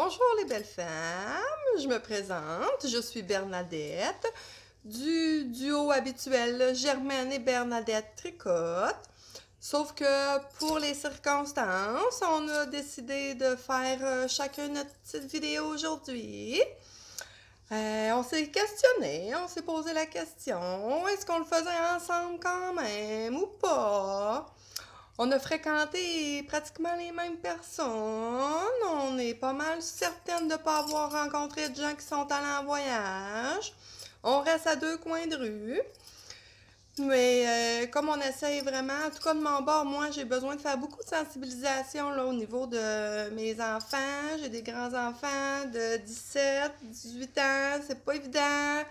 Bonjour les belles femmes, je me présente, je suis Bernadette du duo habituel Germaine et Bernadette Tricotte. Sauf que pour les circonstances, on a décidé de faire chacun notre petite vidéo aujourd'hui. On s'est questionné, on s'est posé la question, est-ce qu'on le faisait ensemble quand même ou pas? On a fréquenté pratiquement les mêmes personnes. On est pas mal certaine de ne pas avoir rencontré de gens qui sont allés en voyage. On reste à 2 coins de rue. Mais comme on essaye vraiment, en tout cas de mon bord, moi j'ai besoin de faire beaucoup de sensibilisation là, au niveau de mes enfants. J'ai des grands-enfants de 17, 18 ans, c'est pas évident.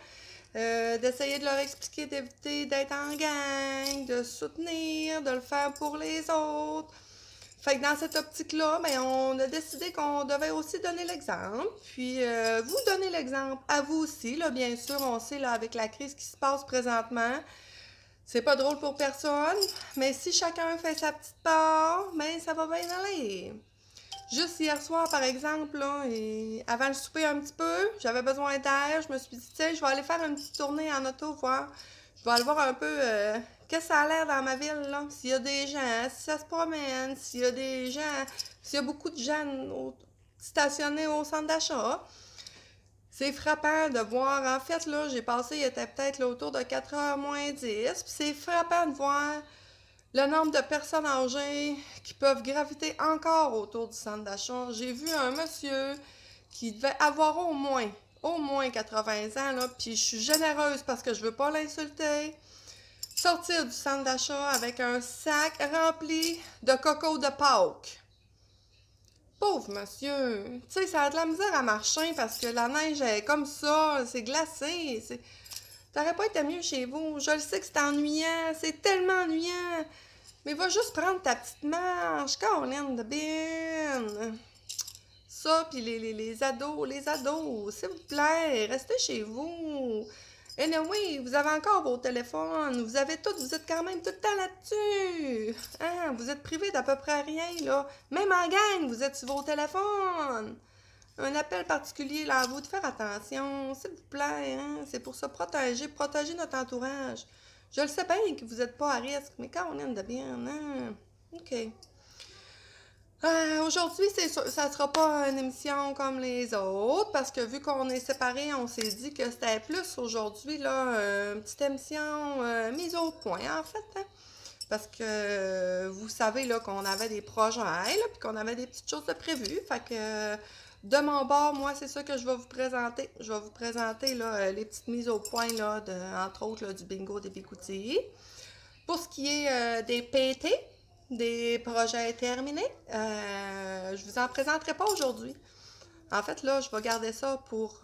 D'essayer de leur expliquer d'éviter d'être en gang, de soutenir, de le faire pour les autres. Fait que dans cette optique-là, ben, on a décidé qu'on devait aussi donner l'exemple. Puis vous donner l'exemple à vous aussi. Là, bien sûr, on sait là, avec la crise qui se passe présentement, c'est pas drôle pour personne. Mais si chacun fait sa petite part, ben ça va bien aller. Juste hier soir, par exemple, là, et avant le souper un petit peu, j'avais besoin d'air. Je me suis dit, tu sais, je vais aller faire une petite tournée en auto, voir. Je vais aller voir un peu qu'est-ce que ça a l'air dans ma ville, là. S'il y a des gens, si ça se promène, s'il y a des gens, s'il y a beaucoup de gens stationnés au centre d'achat. C'est frappant de voir. En fait, là, j'ai passé, il était peut-être autour de 4h moins 10. Puis c'est frappant de voir le nombre de personnes âgées qui peuvent graviter encore autour du centre d'achat. J'ai vu un monsieur qui devait avoir au moins 80 ans, là, puis je suis généreuse parce que je veux pas l'insulter. Sortir du centre d'achat avec un sac rempli de coco de Pâques. Pauvre monsieur! Tu sais, ça a de la misère à marcher parce que la neige est comme ça, c'est glacé. T'aurais pas été mieux chez vous. Je le sais que c'est ennuyant, c'est tellement ennuyant. Mais va juste prendre ta petite marche, Caroline de bien. Ça, puis les ados, s'il vous plaît, restez chez vous. Anyway, vous avez encore vos téléphones, vous êtes quand même tout le temps là-dessus. Hein? Vous êtes privés d'à peu près rien, là. Même en gang, vous êtes sur vos téléphones. Un appel particulier, là, à vous de faire attention, s'il vous plaît, hein? C'est pour se protéger notre entourage. Je le sais bien que vous n'êtes pas à risque, mais quand on aime de bien, hein? OK. Aujourd'hui, ça sera pas une émission comme les autres, parce que vu qu'on est séparés, on s'est dit que c'était plus aujourd'hui, là, une petite émission mise au point, en fait, hein? Parce que vous savez, là, qu'on avait des projets, là, puis qu'on avait des petites choses de prévues, fait que de mon bord, moi, c'est ça que je vais vous présenter. Je vais vous présenter, là, les petites mises au point, là, entre autres, là, du bingo des Bigoudis. Pour ce qui est des PT, des projets terminés, je vous en présenterai pas aujourd'hui. En fait, là, je vais garder ça pour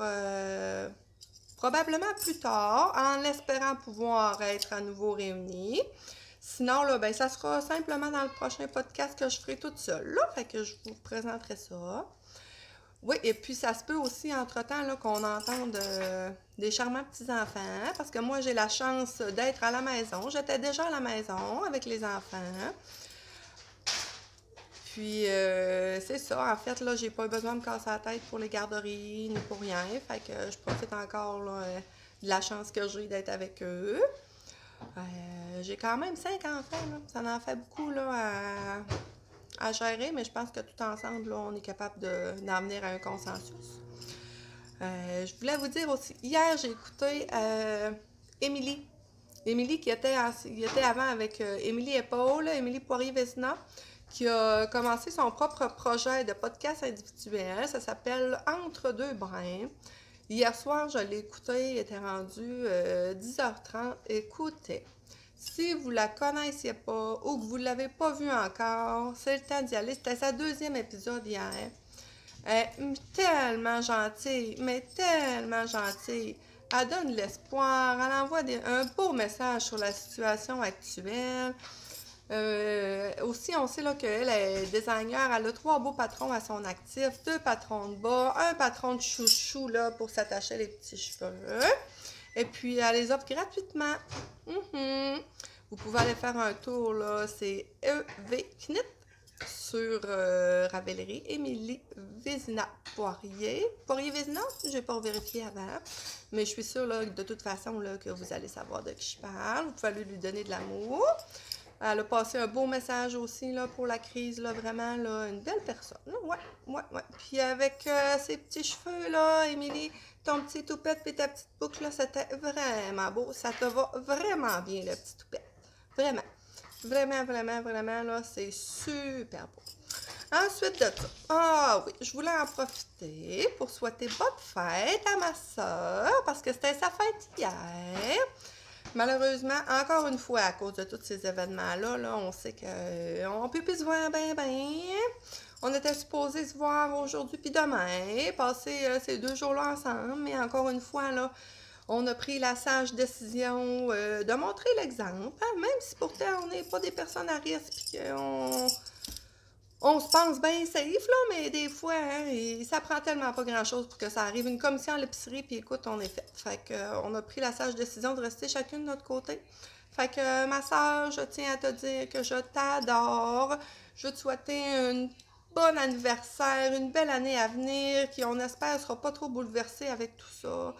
probablement plus tard, en espérant pouvoir être à nouveau réunis. Sinon, là, ben, ça sera simplement dans le prochain podcast que je ferai toute seule, là, fait que je vous présenterai ça. Oui, et puis ça se peut aussi, entre-temps, là, qu'on entende des charmants petits-enfants, parce que moi, j'ai la chance d'être à la maison. J'étais déjà à la maison avec les enfants. Puis, c'est ça, en fait, là, j'ai pas besoin de me casser la tête pour les garderies, ni pour rien. Fait que je profite encore, là, de la chance que j'ai d'être avec eux. J'ai quand même 5 enfants, là. Ça en fait beaucoup, là, à gérer, mais je pense que tout ensemble, là, on est capable d'en venir à un consensus. Je voulais vous dire aussi, hier, j'ai écouté Émilie. Émilie qui était avant avec Émilie et Paul, Émilie Poirier-Vézina, qui a commencé son propre projet de podcast individuel. Ça s'appelle Entre deux brins. Hier soir, je l'ai écouté, il était rendu 10h30. Écoutez, si vous la connaissiez pas ou que vous ne l'avez pas vue encore, c'est le temps d'y aller. C'était sa 2e épisode hier. Elle est tellement gentille, mais tellement gentille. Elle donne de l'espoir, elle envoie un beau message sur la situation actuelle. Aussi, on sait là qu'elle est designer, elle a 3 beaux patrons à son actif, 2 patrons de bas, un patron de chouchou là, pour s'attacher les petits cheveux. Et puis, elle les offre gratuitement. Vous pouvez aller faire un tour, là, c'est EV Knit sur Ravellerie Émilie Vézina. Poirier. Poirier Vézina, j'ai pas vérifié avant. Mais je suis sûre, là, de toute façon, là, que vous allez savoir de qui je parle. Vous pouvez aller lui donner de l'amour. Elle a passé un beau message aussi, là, pour la crise, là, vraiment, là, une belle personne. Ouais, ouais, ouais. Puis avec ses petits cheveux, là, Émilie, ton petit toupette et ta petite boucle, là, c'était vraiment beau. Ça te va vraiment bien, le petit toupette. Vraiment. Vraiment, vraiment, vraiment, là, c'est super beau. Ensuite de ça, ah oui, je voulais en profiter pour souhaiter bonne fête à ma soeur, parce que c'était sa fête hier. Malheureusement, encore une fois, à cause de tous ces événements-là, là, on sait qu'on ne peut plus se voir ben. On était supposés se voir aujourd'hui puis demain, passer ces 2 jours-là ensemble, mais encore une fois, là, on a pris la sage décision de montrer l'exemple, hein, même si pourtant on n'est pas des personnes à risque et qu'on se pense bien safe, là, mais des fois, hein, ça prend tellement pas grand-chose pour que ça arrive. Une commission à l'épicerie, puis écoute, on est fait. Fait que, on a pris la sage décision de rester chacune de notre côté. Fait que, ma soeur, je tiens à te dire que je t'adore. Je veux te souhaiter un bon anniversaire, une belle année à venir, qui, on espère, sera pas trop bouleversée avec tout ça.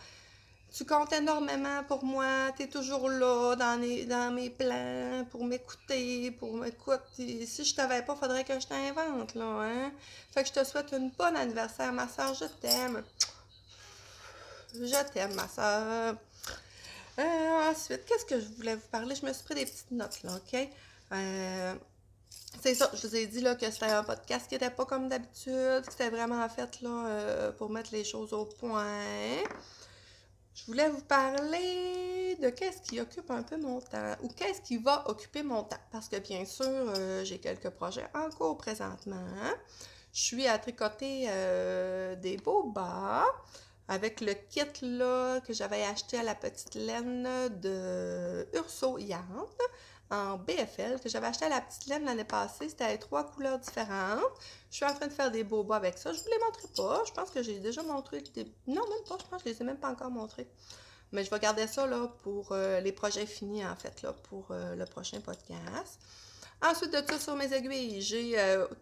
Tu comptes énormément pour moi, tu es toujours là dans mes plans pour m'écouter, pour m'écouter. Si je t'avais pas, faudrait que je t'invente, là, hein? Fait que je te souhaite une bonne anniversaire, ma soeur, je t'aime. Je t'aime, ma soeur. Ensuite, qu'est-ce que je voulais vous parler? Je me suis pris des petites notes, là, OK? C'est ça, je vous ai dit là, que c'était un podcast qui n'était pas comme d'habitude, que c'était vraiment fait là, pour mettre les choses au point. Je voulais vous parler de qu'est-ce qui occupe un peu mon temps, ou qu'est-ce qui va occuper mon temps, parce que bien sûr, j'ai quelques projets en cours présentement. Je suis à tricoter des beaux bas avec le kit là, que j'avais acheté à la petite laine de Urso Yarn en BFL, que j'avais acheté à la petite laine l'année passée. C'était avec 3 couleurs différentes. Je suis en train de faire des beaux bas avec ça. Je vous les montrerai pas. Je pense que j'ai déjà montré des... Non, même pas. Je pense que je les ai même pas encore montrés. Mais je vais garder ça là, pour les projets finis, en fait, là, pour le prochain podcast. Ensuite de ça, sur mes aiguilles, j'ai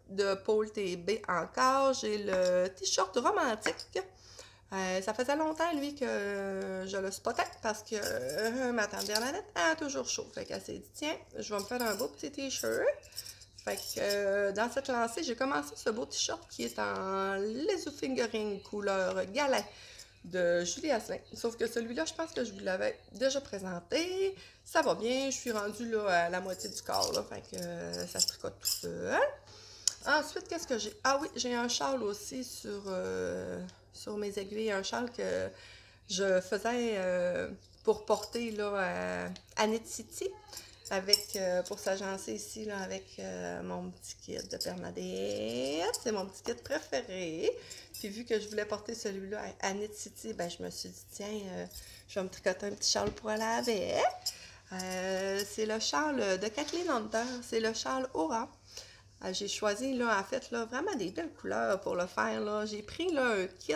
de Paul TB encore. J'ai le t-shirt romantique. Ça faisait longtemps, lui, que je le spottais parce que ma tante Bernadette a toujours chaud. Fait qu'elle s'est dit, tiens, je vais me faire un beau petit t-shirt. Fait que dans cette lancée, j'ai commencé ce beau t-shirt qui est en laser fingering couleur galet de Julie Asselin. Sauf que celui-là, je pense que je vous l'avais déjà présenté. Ça va bien, je suis rendue là, à la moitié du corps, là, fait que ça se tricote tout seul. Ensuite, qu'est-ce que j'ai? Ah oui, j'ai un châle aussi sur mes aiguilles, un châle que je faisais pour porter là, à Knit City, avec, pour s'agencer ici là, avec mon petit kit de permadette. C'est mon petit kit préféré. Puis vu que je voulais porter celui-là à Knit City, ben, je me suis dit, tiens, je vais me tricoter un petit châle pour aller avec. C'est le châle de Kathleen Hunter, c'est le châle Aura. J'ai choisi, là, en fait, là, vraiment des belles couleurs pour le faire, là. J'ai pris, là, un kit,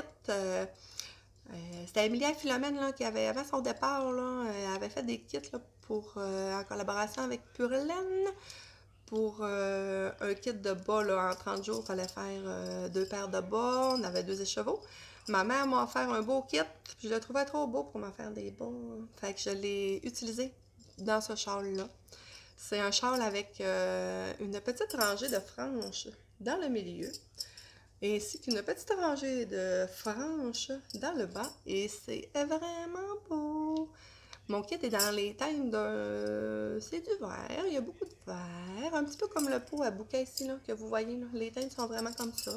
c'était Emilia Philomène, là, qui avait, avant son départ, là, elle avait fait des kits, là, pour, en collaboration avec Purlaine, pour un kit de bas, là, en 30 jours, il fallait faire 2 paires de bas, on avait 2 écheveaux. Ma mère m'a offert un beau kit, puis je le trouvais trop beau pour m'en faire des bas. Fait que je l'ai utilisé dans ce châle-là. C'est un châle avec une petite rangée de franges dans le milieu, ainsi qu'une petite rangée de franges dans le bas, et c'est vraiment beau. Mon kit est dans les teintes de... c'est du vert, il y a beaucoup de vert, un petit peu comme le pot à bouquet ici, là, que vous voyez, là. Les teintes sont vraiment comme ça.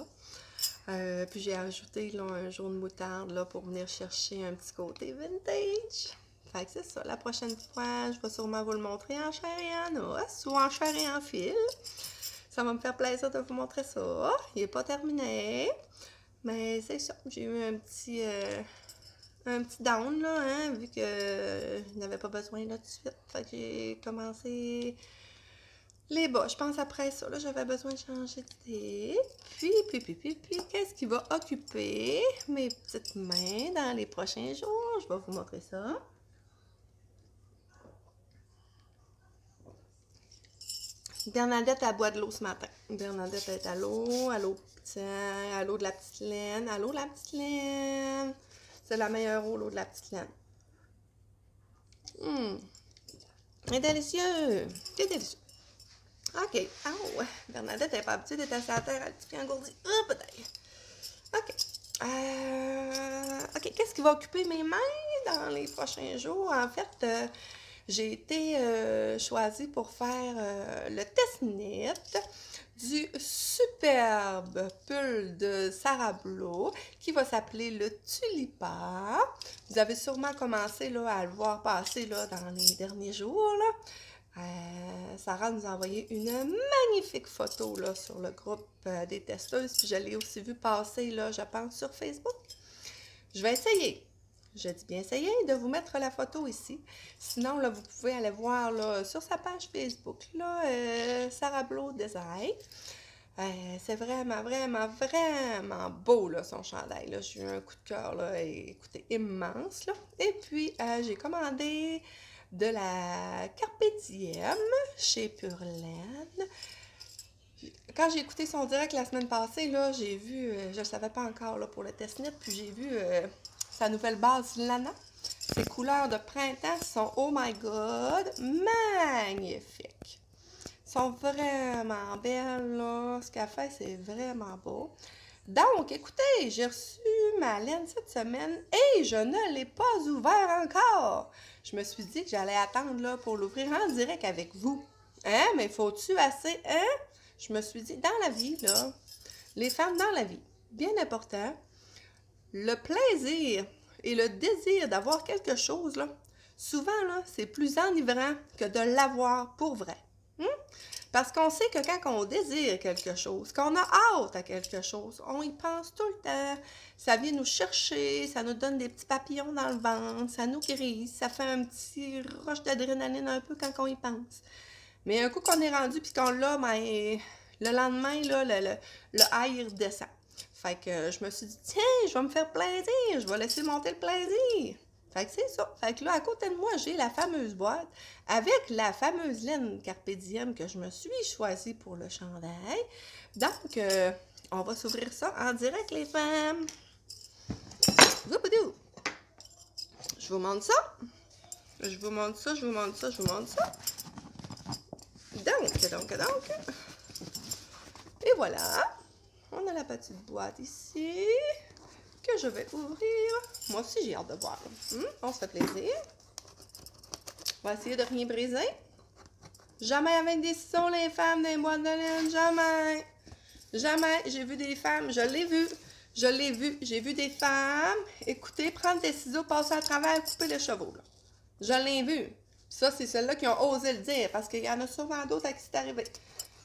Puis j'ai ajouté là, un jaune moutarde là, pour venir chercher un petit côté vintage. Fait que c'est ça, la prochaine fois, je vais sûrement vous le montrer en chair et en os ou en chair et en fil. Ça va me faire plaisir de vous montrer ça. Il n'est pas terminé, mais c'est ça. J'ai eu un petit down, là, hein, vu que je n'avais pas besoin là tout de suite. Fait que j'ai commencé les bas. Je pense après ça, là, j'avais besoin de changer d'idée. Puis, qu'est-ce qui va occuper mes petites mains dans les prochains jours? Je vais vous montrer ça. Bernadette, elle boit de l'eau ce matin. Bernadette est à l'eau Tiens, à l'eau de la petite laine. À l'eau de la petite laine. C'est la meilleure eau, l'eau de la petite laine. C'est délicieux. C'est délicieux. OK. Oh, Bernadette n'est pas habituée d'être assise à la terre. Elle est bien engourdie. Oh, peut-être. OK. OK. Qu'est-ce qui va occuper mes mains dans les prochains jours? En fait, j'ai été choisie pour faire le test-knit du superbe pull de Sarah Blau qui va s'appeler le Tulipa. Vous avez sûrement commencé là, à le voir passer là, dans les derniers jours. Là. Sarah nous a envoyé une magnifique photo là, sur le groupe des testeuses. Puis je l'ai aussi vu passer, là, je pense, sur Facebook. Je vais essayer. Je dis bien essayer de vous mettre la photo ici. Sinon, là, vous pouvez aller voir là, sur sa page Facebook, là, Sarah Blau Design. C'est vraiment, vraiment, vraiment beau, là, son chandail. J'ai eu un coup de cœur, là, écoutez, immense. Là. Et puis, j'ai commandé de la Carpe Diem chez Pure Laine. Quand j'ai écouté son direct la semaine passée, là, j'ai vu, je ne le savais pas encore là, pour le test-knit, puis j'ai vu sa nouvelle base Lana. Ses couleurs de printemps sont, oh my god, magnifiques. Sont vraiment belles, là. Ce qu'elle fait, c'est vraiment beau. Donc, écoutez, j'ai reçu ma laine cette semaine et je ne l'ai pas ouvert encore. Je me suis dit que j'allais attendre là, pour l'ouvrir en direct avec vous. Hein? Mais faut-tu assez, hein? Je me suis dit, dans la vie, là, les femmes dans la vie, bien important, le plaisir et le désir d'avoir quelque chose, là, souvent, là, c'est plus enivrant que de l'avoir pour vrai. Parce qu'on sait que quand on désire quelque chose, qu'on a hâte à quelque chose, on y pense tout le temps, ça vient nous chercher, ça nous donne des petits papillons dans le ventre, ça nous grise, ça fait un petit rush d'adrénaline un peu quand on y pense. Mais un coup qu'on est rendu puis qu'on l'a, ben, le lendemain, là, le high redescend. Fait que je me suis dit, tiens, je vais me faire plaisir, je vais laisser monter le plaisir. Fait que c'est ça. Fait que là, à côté de moi, j'ai la fameuse boîte avec la fameuse laine Carpe Diem que je me suis choisie pour le chandail. Donc, on va s'ouvrir ça en direct, les femmes. Zouboudou! Je vous montre ça. Je vous montre ça, je vous montre ça, je vous montre ça. Donc. Et voilà. On a la petite boîte ici que je vais ouvrir. Moi aussi, j'ai hâte de voir. On se fait plaisir. On va essayer de rien briser. Jamais avec des ciseaux, les femmes, des boîtes de laine. Jamais. Jamais. J'ai vu des femmes. Je l'ai vu. J'ai vu des femmes, écoutez, prendre des ciseaux, passer à travers, couper les chevaux. Là. Je l'ai vu. Ça, c'est celles-là qui ont osé le dire, parce qu'il y en a sûrement d'autres à qui c'est arrivé.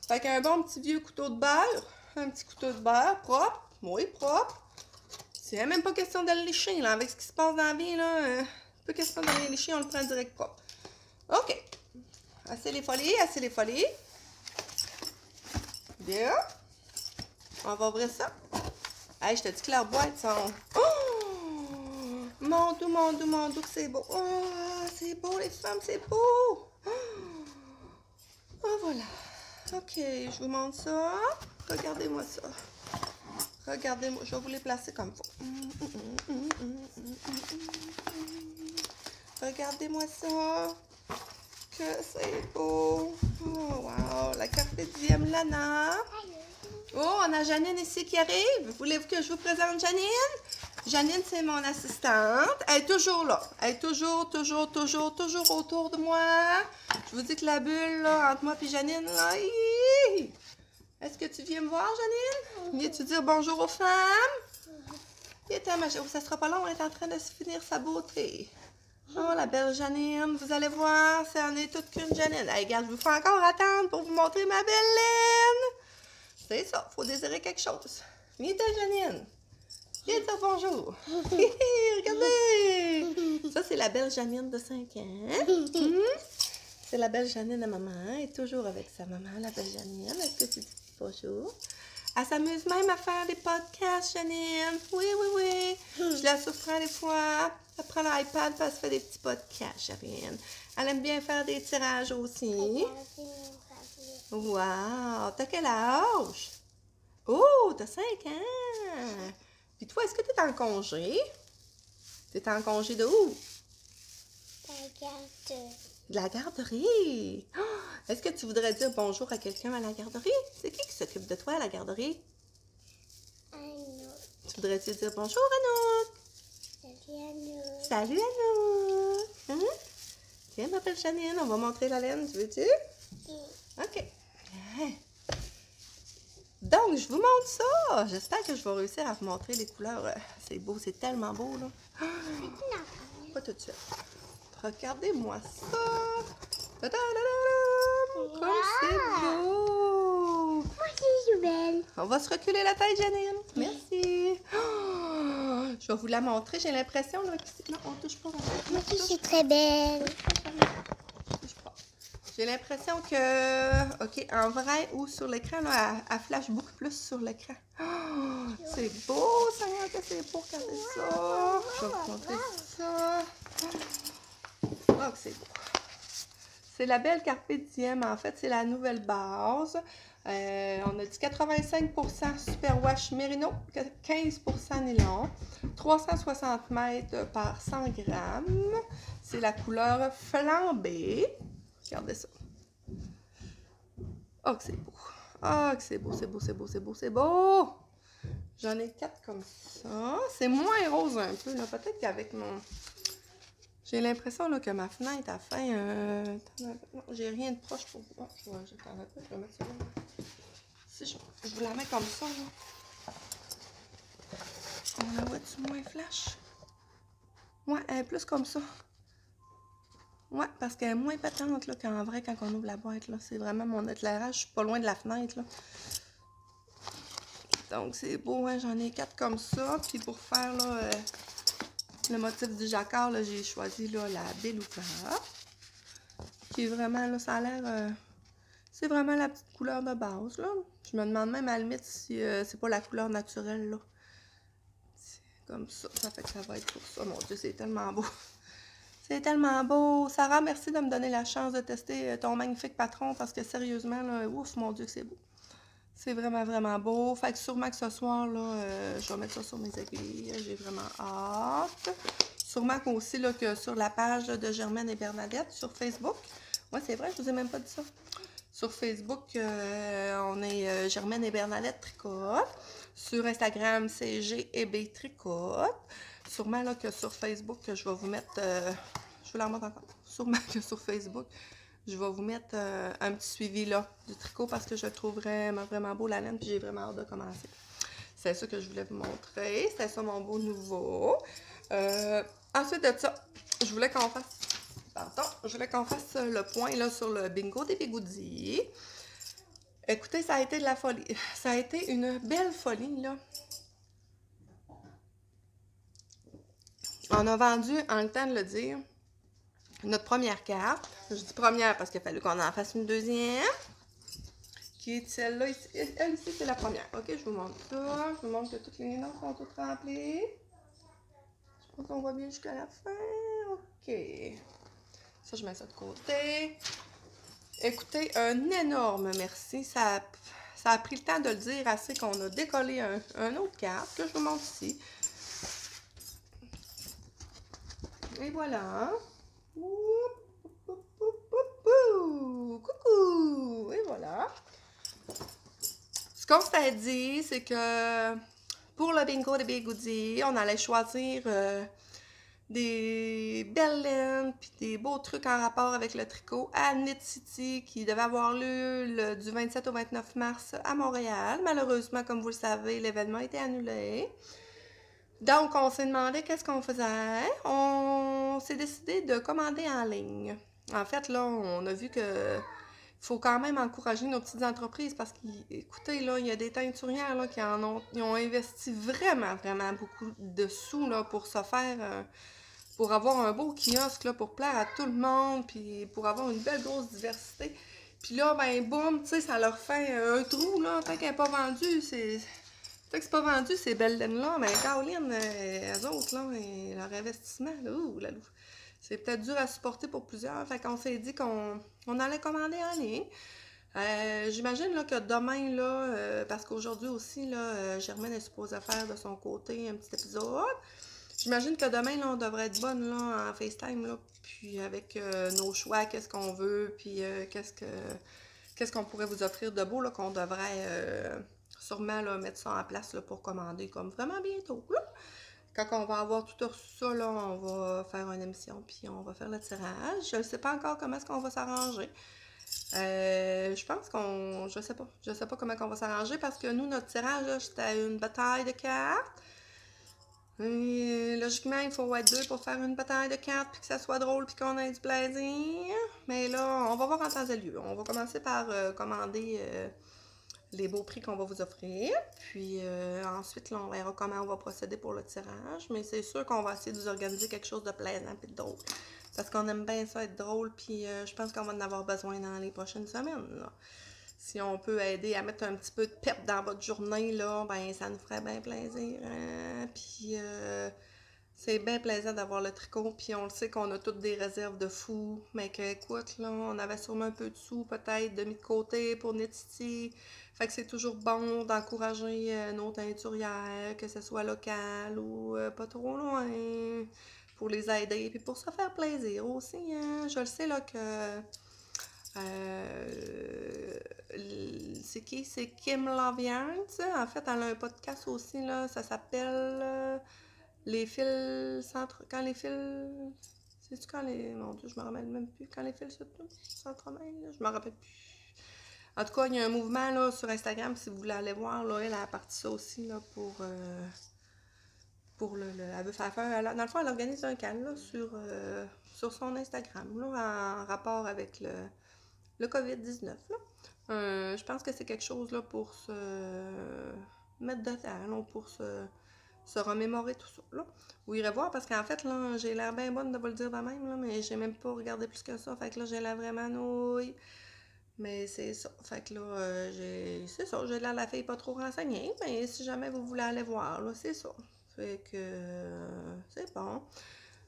Fait qu'un bon petit vieux couteau de beurre, un petit couteau de beurre, propre, oui, propre. C'est même pas question de le lécher, là, avec ce qui se passe dans la vie, là. Pas question de le lécher, on le prend direct propre. OK. Assez les folies. Bien. On va ouvrir ça. Hey, je te dis que leurs boîtes sont... Oh! Mon doux, c'est beau. Oh, c'est beau, les femmes, c'est beau. Oh, voilà. OK, je vous montre ça. Regardez-moi ça. Regardez-moi, je vais vous les placer comme il faut. Regardez-moi ça. Que c'est beau. Oh, wow. La Carpe Diem Lana. Oh, on a Janine ici qui arrive. Voulez-vous que je vous présente Janine? Janine, c'est mon assistante. Elle est toujours là. Elle est toujours autour de moi. Je vous dis que la bulle, là, entre moi et Janine, là, est-ce que tu viens me voir, Janine? Viens-tu dire bonjour aux femmes? Viens, ma chérie, ça sera pas long, elle est en train de se finir sa beauté. Oh, la belle Janine, vous allez voir, ça en est toute qu'une Janine. Hey, regarde, je vous fais encore attendre pour vous montrer ma belle laine. C'est ça, faut désirer quelque chose. Viens, Janine. Viens dire bonjour. Regardez. Ça, c'est la belle Janine de 5 ans. C'est la belle Janine à maman. Elle est toujours avec sa maman, la belle Janine. Est-ce que tu dis bonjour? Elle s'amuse même à faire des podcasts, Janine. Oui. Je la surprends des fois. Elle prend l'iPad et elle se fait des petits podcasts, Janine. Elle aime bien faire des tirages aussi. Wow! T'as quel âge? Oh, t'as 5 ans! Puis toi, est-ce que t'es en congé? T'es en congé de où? De la garderie! Oh, est-ce que tu voudrais dire bonjour à quelqu'un à la garderie? C'est qui s'occupe de toi à la garderie? Anouk. Tu voudrais-tu dire bonjour, Anouk? Salut Anouk. Salut, Anouk! Hein? Tiens, ma belle Janine, on va montrer la laine, tu veux-tu? Oui. OK. Donc, je vous montre ça. J'espère que je vais réussir à vous montrer les couleurs. C'est beau, c'est tellement beau, là. Pas tout de suite. Regardez-moi ça. Ta-da-da-da-da! Comme c'est beau. Moi c'est belle. On va se reculer la tête, Janine. Merci. Oh, je vais vous la montrer. J'ai l'impression là, que... Non, on touche pas. Moi aussi c'est très belle. Touche pas. J'ai l'impression que, OK, en vrai ou sur l'écran, là, elle flash beaucoup plus sur l'écran. Oh, c'est beau, Seigneur, que c'est beau. Regardez ça. Je vais vous montrer ça. Oh, que c'est beau. C'est la belle Carpe Diem, en fait, c'est la nouvelle base. On a dit 85% Superwash Merino, 15% nylon, 360 mètres par 100 grammes. C'est la couleur flambée. Regardez ça. Oh, que c'est beau. Oh, que c'est beau, c'est beau, c'est beau, c'est beau, c'est beau. J'en ai 4 comme ça. C'est moins rose un peu, là. Peut-être qu'avec mon... J'ai l'impression là, que ma fenêtre a fait non, j'ai rien de proche pour vous. Oh, je vais mettre ça là. Si je vous la mets comme ça, là. On la voit-tu moins flash? Ouais, elle est plus comme ça. Ouais, parce qu'elle est moins patente là, qu'en vrai quand on ouvre la boîte. Là. C'est vraiment mon éclairage. Je suis pas loin de la fenêtre. Là. Donc c'est beau, hein? J'en ai 4 comme ça. Puis pour faire là, le motif du jacquard, j'ai choisi là, la Beluga. Qui est vraiment, là, ça a l'air... c'est vraiment la petite couleur de base, là. Je me demande même à la limite si c'est pas la couleur naturelle, là. C'est comme ça. Ça fait que ça va être pour ça. Mon Dieu, c'est tellement beau. C'est tellement beau. Sarah, merci de me donner la chance de tester ton magnifique patron parce que sérieusement, là, ouf, mon Dieu, c'est beau. C'est vraiment, vraiment beau. Fait que sûrement que ce soir, là, je vais mettre ça sur mes aiguilles. J'ai vraiment hâte. Sûrement aussi là, que sur la page de Germaine et Bernadette sur Facebook. Ouais, c'est vrai, je vous ai même pas dit ça. Sur Facebook, on est Germaine et Bernadette Tricote. Sur Instagram, c'est G et B Tricote. Sûrement là, que sur Facebook, je vais vous mettre... je vous la remonte encore. Sûrement que sur Facebook, je vais vous mettre un petit suivi là, du tricot parce que je le trouve vraiment, vraiment beau la laine. Puis j'ai vraiment hâte de commencer. C'est ça que je voulais vous montrer. C'était ça mon beau nouveau. Ensuite de ça, je voulais qu'on fasse... Pardon, je voulais qu'on fasse le point là, sur le bingo des bigoudis. Écoutez, ça a été de la folie. Ça a été une belle folie, là. On a vendu, en le temps de le dire, notre première carte. Je dis première parce qu'il a fallu qu'on en fasse une deuxième. Qui est celle-là ici. Elle ici, c'est la première. OK, je vous montre ça. Je vous montre que toutes les noms sont toutes remplies. Je pense qu'on voit bien jusqu'à la fin. OK. Ça, je mets ça de côté. Écoutez, un énorme merci. Ça a pris le temps de le dire assez qu'on a décollé un autre carte que je vous montre ici. Et voilà. Coucou! Et voilà. Ce qu'on s'est dit, c'est que pour le bingo des bigoudis, on allait choisir... des belles laines puis des beaux trucs en rapport avec le tricot à Knit City qui devait avoir lieu du 27 au 29 mars à Montréal. Malheureusement, comme vous le savez, l'événement a été annulé. Donc, on s'est demandé qu'est-ce qu'on faisait. On s'est décidé de commander en ligne. En fait, là, on a vu que faut quand même encourager nos petites entreprises parce qu'écoutez, là, il y a des teinturières là, ils ont investi vraiment, vraiment beaucoup de sous là, pour se faire... pour avoir un beau kiosque, là, pour plaire à tout le monde, puis pour avoir une belle grosse diversité. Puis là, ben, boum, tu sais, ça leur fait un trou, là, tant qu'elle n'est pas vendue, tant que c'est pas vendu, ces belles laines-là, mais Caroline, elles autres, là, et leur investissement, là, c'est peut-être dur à supporter pour plusieurs, fait qu'on s'est dit qu'on allait commander en ligne. J'imagine là, que demain, là, parce qu'aujourd'hui aussi, là, Germaine est supposée faire de son côté un petit épisode. J'imagine que demain, là, on devrait être bonne là, en FaceTime, là, puis avec nos choix, qu'est-ce qu'on veut, puis qu'est-ce qu'on pourrait vous offrir de beau, là, qu'on devrait sûrement là, mettre ça en place là, pour commander comme vraiment bientôt. Là. Quand on va avoir tout reçu ça, là, on va faire une émission, puis on va faire le tirage. Je ne sais pas encore comment est-ce qu'on va s'arranger. Je pense qu'on... Je sais pas comment on va s'arranger parce que nous, notre tirage, là, c'était une bataille de cartes. Et, logiquement, il faut être deux pour faire une bataille de cartes, puis que ça soit drôle, puis qu'on ait du plaisir. Mais là, on va voir en temps et lieu. On va commencer par commander les beaux prix qu'on va vous offrir. Puis ensuite, là, on verra comment on va procéder pour le tirage. Mais c'est sûr qu'on va essayer de vous organiser quelque chose de plaisant et de drôle. Parce qu'on aime bien ça être drôle, puis je pense qu'on va en avoir besoin dans les prochaines semaines. Là. Si on peut aider à mettre un petit peu de pep dans votre journée, là, ben ça nous ferait bien plaisir. Hein? Puis c'est bien plaisant d'avoir le tricot, puis on le sait qu'on a toutes des réserves de fou, mais qu'écoute, là, on avait sûrement un peu de sous, peut-être, de mis de côté pour Netiti. Fait que c'est toujours bon d'encourager nos teinturières, que ce soit local ou pas trop loin, pour les aider, puis pour se faire plaisir aussi. Hein? Je le sais, là, que... c'est qui? C'est Kim Lavierne, en fait, elle a un podcast aussi, là, ça s'appelle Les fils quand les fils... C'est-tu quand les... Mon Dieu, je me rappelle même plus. Quand les fils s'entremêlent, je me rappelle plus. En tout cas, il y a un mouvement, là, sur Instagram, si vous voulez aller voir, là, elle a parti ça aussi, là, pour elle veut faire dans le fond, elle organise un camp, là, sur son Instagram, là, en rapport avec le COVID-19, là. Je pense que c'est quelque chose, là, pour se mettre dedans, là, pour se remémorer tout ça, là. Vous irez voir, parce qu'en fait, là, j'ai l'air bien bonne de vous le dire de même, là, mais j'ai même pas regardé plus que ça, fait que là, j'ai l'air vraiment nouille. Mais c'est ça, fait que là, c'est ça, j'ai l'air la fille pas trop renseignée, mais si jamais vous voulez aller voir, là, c'est ça. Fait que, c'est bon.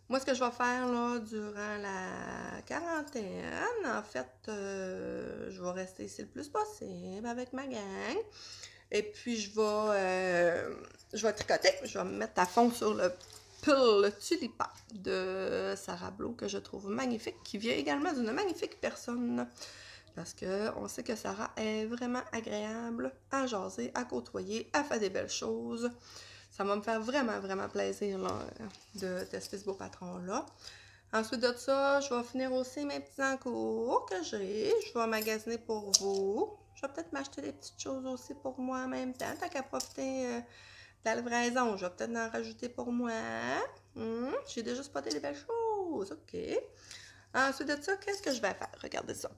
Moi, ce que je vais faire, là, durant la quarantaine, en fait, je vais rester ici le plus possible avec ma gang. Et puis, je vais tricoter. Je vais me mettre à fond sur le pull tulipa de Sarah Blo, que je trouve magnifique, qui vient également d'une magnifique personne. Parce qu'on sait que Sarah est vraiment agréable à jaser, à côtoyer, à faire des belles choses. Ça va me faire vraiment, vraiment plaisir là, de tester ce beau patron-là. Ensuite de ça, je vais finir aussi mes petits encours que j'ai. Je vais magasiner pour vous. Je vais peut-être m'acheter des petites choses aussi pour moi en même temps. Tant qu'à profiter de la livraison, je vais peut-être en rajouter pour moi. J'ai déjà spoté des belles choses. OK. Ensuite de ça, qu'est-ce que je vais faire? Regardez ça.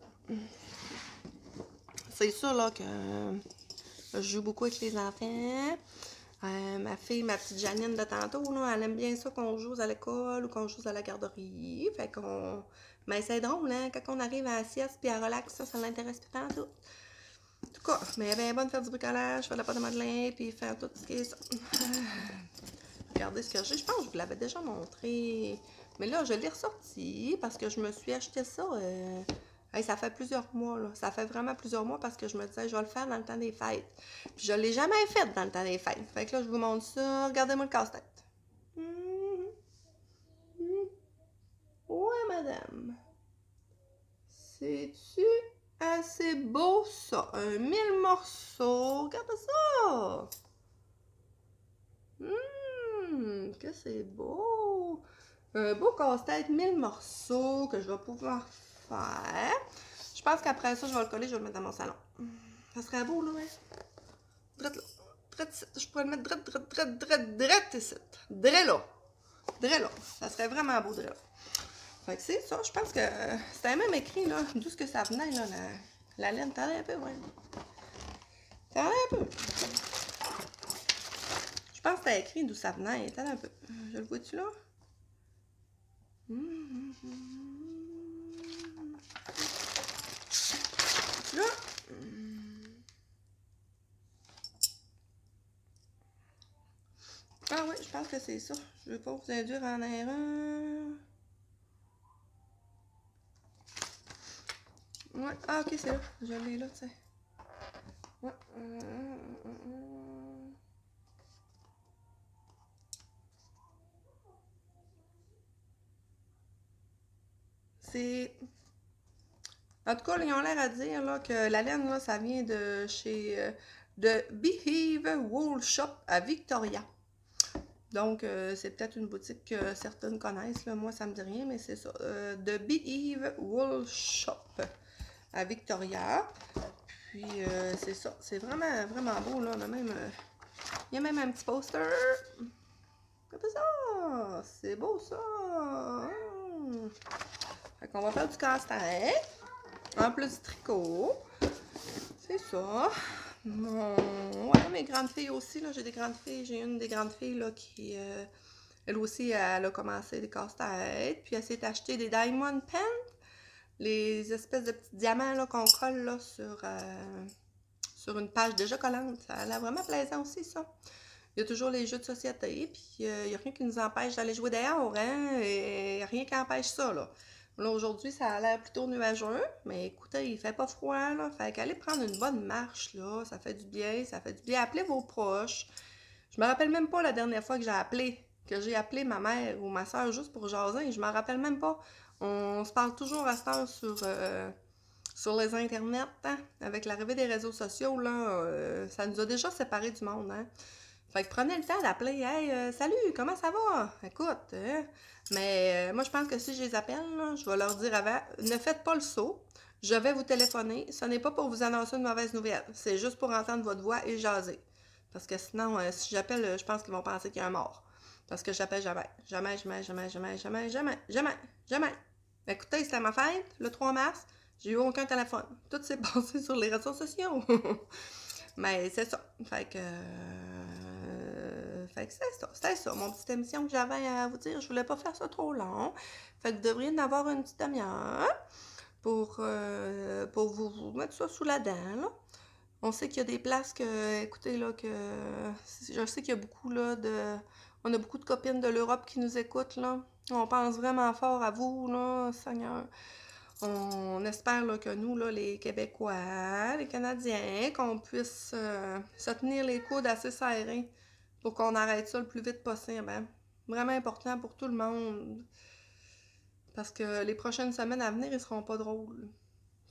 C'est sûr là que je joue beaucoup avec les enfants. Ma fille, ma petite Janine de tantôt, là, elle aime bien ça qu'on joue à l'école ou qu'on joue à la garderie. Fait qu'on... Mais c'est drôle, hein? Quand on arrive à la sieste puis à relax, ça l'intéresse plus tant tout. En tout cas, mais elle est bonne de faire du bricolage, faire de la pâte à modeler, puis faire tout ce qui est ça. Regardez ce que j'ai. Je pense que je vous l'avais déjà montré. Mais là, je l'ai ressorti parce que je me suis acheté ça... Hey, ça fait plusieurs mois, là. Ça fait vraiment plusieurs mois parce que je me disais, je vais le faire dans le temps des fêtes. Puis je ne l'ai jamais fait dans le temps des fêtes. Fait que là, je vous montre ça. Regardez-moi le casse-tête. Ouais, madame. C'est-tu assez beau, ça? 1000 morceaux. Regardez ça. Que c'est beau. Un beau casse-tête, 1000 morceaux que je vais pouvoir faire. Je pense qu'après ça, je vais le coller, je vais le mettre dans mon salon. Ça serait beau, là, hein? Drette là. Drette ici. Je pourrais le mettre drette ici. Drette là. Drette là. Ça serait vraiment beau, drette là. Fait que c'est ça. Je pense que c'était même écrit, là, d'où ce que ça venait, là, la laine. T'en as un peu, ouais. T'en as un peu. Je pense que c'était écrit d'où ça venait. T'en as un peu. Je le vois-tu, là? Là. Ah oui, je pense que c'est ça. Je veux pas vous induire en erreur. Ouais. Ah, ok, c'est là. Je l'ai là, tu sais. Ouais. C'est... En tout cas, là, ils ont l'air à dire là, que la laine, là, ça vient de chez de Beehive Wool Shop à Victoria. Donc, c'est peut-être une boutique que certaines connaissent. Là. Moi, ça me dit rien, mais c'est ça. De Beehive Wool Shop à Victoria. Puis, c'est ça. C'est vraiment, vraiment beau. Là. On a même, il y a même un petit poster. Comme ça. C'est beau, ça. Fait qu'on va faire du casse-tête. En plus du tricot. C'est ça. Ouais, mes grandes filles aussi, là, j'ai des grandes filles. J'ai une des grandes filles, là, qui, elle aussi, elle a commencé des casse-têtes. Puis elle s'est acheté des diamond pens. Les espèces de petits diamants, là, qu'on colle, là, sur une page déjà collante. Ça a l'air vraiment plaisant aussi, ça. Il y a toujours les jeux de société, puis il n'y a rien qui nous empêche d'aller jouer dehors, hein, et rien qui empêche ça, là. Là, aujourd'hui, ça a l'air plutôt nuageux, mais écoutez, il fait pas froid, là, fait qu'aller prendre une bonne marche, là, ça fait du bien, ça fait du bien. Appelez vos proches. Je me rappelle même pas la dernière fois que j'ai appelé ma mère ou ma soeur juste pour jaser, je me rappelle même pas. On se parle toujours à cette heure sur les internets, hein, avec l'arrivée des réseaux sociaux, là, ça nous a déjà séparés du monde, hein. Fait que prenez le temps d'appeler. Hey, salut, comment ça va? Écoute, mais moi je pense que si je les appelle, là, je vais leur dire avant, ne faites pas le saut. Je vais vous téléphoner. Ce n'est pas pour vous annoncer une mauvaise nouvelle. C'est juste pour entendre votre voix et jaser. Parce que sinon, si j'appelle, je pense qu'ils vont penser qu'il y a un mort. Parce que j'appelle jamais. Jamais, jamais, jamais, jamais, jamais, jamais, jamais, jamais. Écoutez, c'était ma fête, le 3 mars. J'ai eu aucun téléphone. Tout s'est passé sur les réseaux sociaux. Mais c'est ça. Fait que c'était ça, mon petite émission que j'avais à vous dire. Je voulais pas faire ça trop long. Fait que vous devriez en avoir une petite demi-heure pour vous mettre ça sous la dent, là. On sait qu'il y a des places que, écoutez, là, que je sais qu'il y a beaucoup, là, on a beaucoup de copines de l'Europe qui nous écoutent, là. On pense vraiment fort à vous, là, Seigneur. On espère là, que nous, là, les Québécois, les Canadiens, qu'on puisse se tenir les coudes assez serrés pour qu'on arrête ça le plus vite possible. Hein? Vraiment important pour tout le monde. Parce que les prochaines semaines à venir, ils seront pas drôles.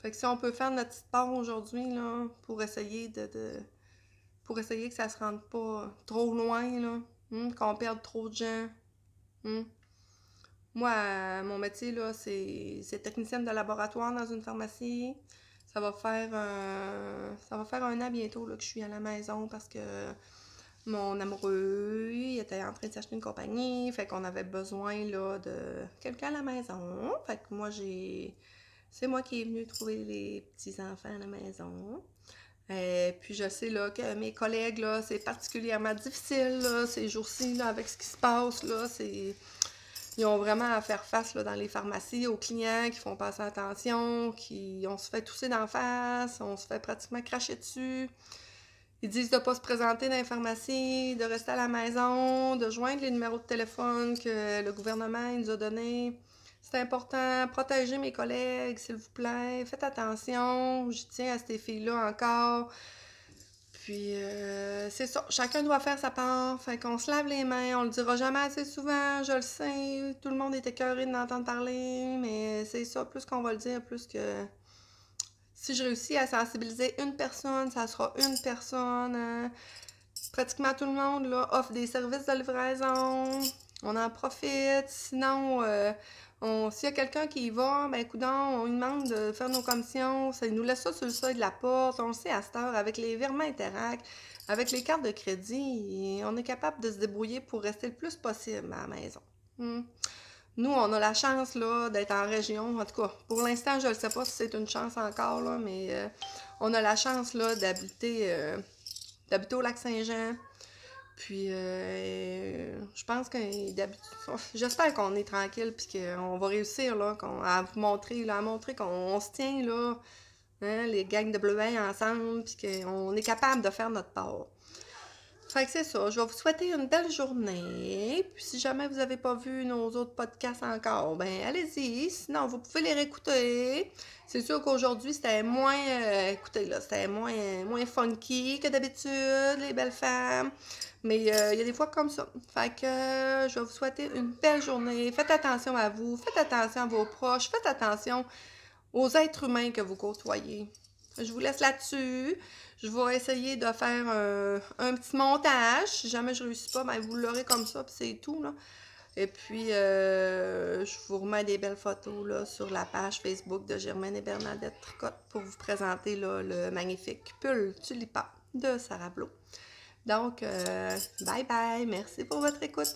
Fait que si on peut faire notre petite part aujourd'hui, là, pour essayer pour essayer que ça se rende pas trop loin, là, qu'on perde trop de gens. Moi, mon métier, là, c'est technicienne de laboratoire dans une pharmacie. Ça va faire un an bientôt là, que je suis à la maison parce que mon amoureux, il était en train de s'acheter une compagnie. Fait qu'on avait besoin là, de quelqu'un à la maison. Fait que moi, c'est moi qui est venue trouver les petits-enfants à la maison. Puis je sais là, que mes collègues, là, c'est particulièrement difficile là, ces jours-ci là, avec ce qui se passe. Là, ils ont vraiment à faire face là, dans les pharmacies aux clients qui font passer attention, on se fait tousser d'en face, on se fait pratiquement cracher dessus. Ils disent de ne pas se présenter dans les pharmacies, de rester à la maison, de joindre les numéros de téléphone que le gouvernement nous a donnés. C'est important, protégez mes collègues, s'il vous plaît, faites attention, je tiens à ces filles-là encore. Puis, c'est ça, chacun doit faire sa part, fait qu'on se lave les mains, on le dira jamais assez souvent, je le sais, tout le monde est écœuré de l'entendre parler, mais c'est ça, plus qu'on va le dire, plus que... Si je réussis à sensibiliser une personne, ça sera une personne, hein. Pratiquement tout le monde, là, offre des services de livraison, on en profite, sinon... s'il y a quelqu'un qui y va, ben coudonc, on lui demande de faire nos commissions, ça nous laisse ça sur le seuil de la porte, on le sait à cette heure, avec les virements Interac, avec les cartes de crédit, on est capable de se débrouiller pour rester le plus possible à la maison. Nous, on a la chance là d'être en région, en tout cas, pour l'instant, je ne sais pas si c'est une chance encore, là, mais on a la chance là d'habiter au Lac-Saint-Jean. Puis, je pense que j'espère qu'on est tranquille puis qu'on va réussir là, à vous montrer, là, à montrer qu'on se tient là, hein, les gangs de bleuets ensemble, puis qu'on est capable de faire notre part. Fait que c'est ça. Je vais vous souhaiter une belle journée. Puis si jamais vous n'avez pas vu nos autres podcasts encore, ben allez-y. Sinon, vous pouvez les réécouter. C'est sûr qu'aujourd'hui, c'était moins... écoutez, là, c'était moins funky que d'habitude, les belles femmes. Mais il y a des fois comme ça. Fait que je vais vous souhaiter une belle journée. Faites attention à vous. Faites attention à vos proches. Faites attention aux êtres humains que vous côtoyez. Je vous laisse là-dessus. Je vais essayer de faire un petit montage. Si jamais je ne réussis pas, ben vous l'aurez comme ça, puis c'est tout, là. Et puis, je vous remets des belles photos là, sur la page Facebook de Germaine et Bernadette Tricotte pour vous présenter là, le magnifique pull tulipan de Sarah Blo. Donc, bye bye. Merci pour votre écoute.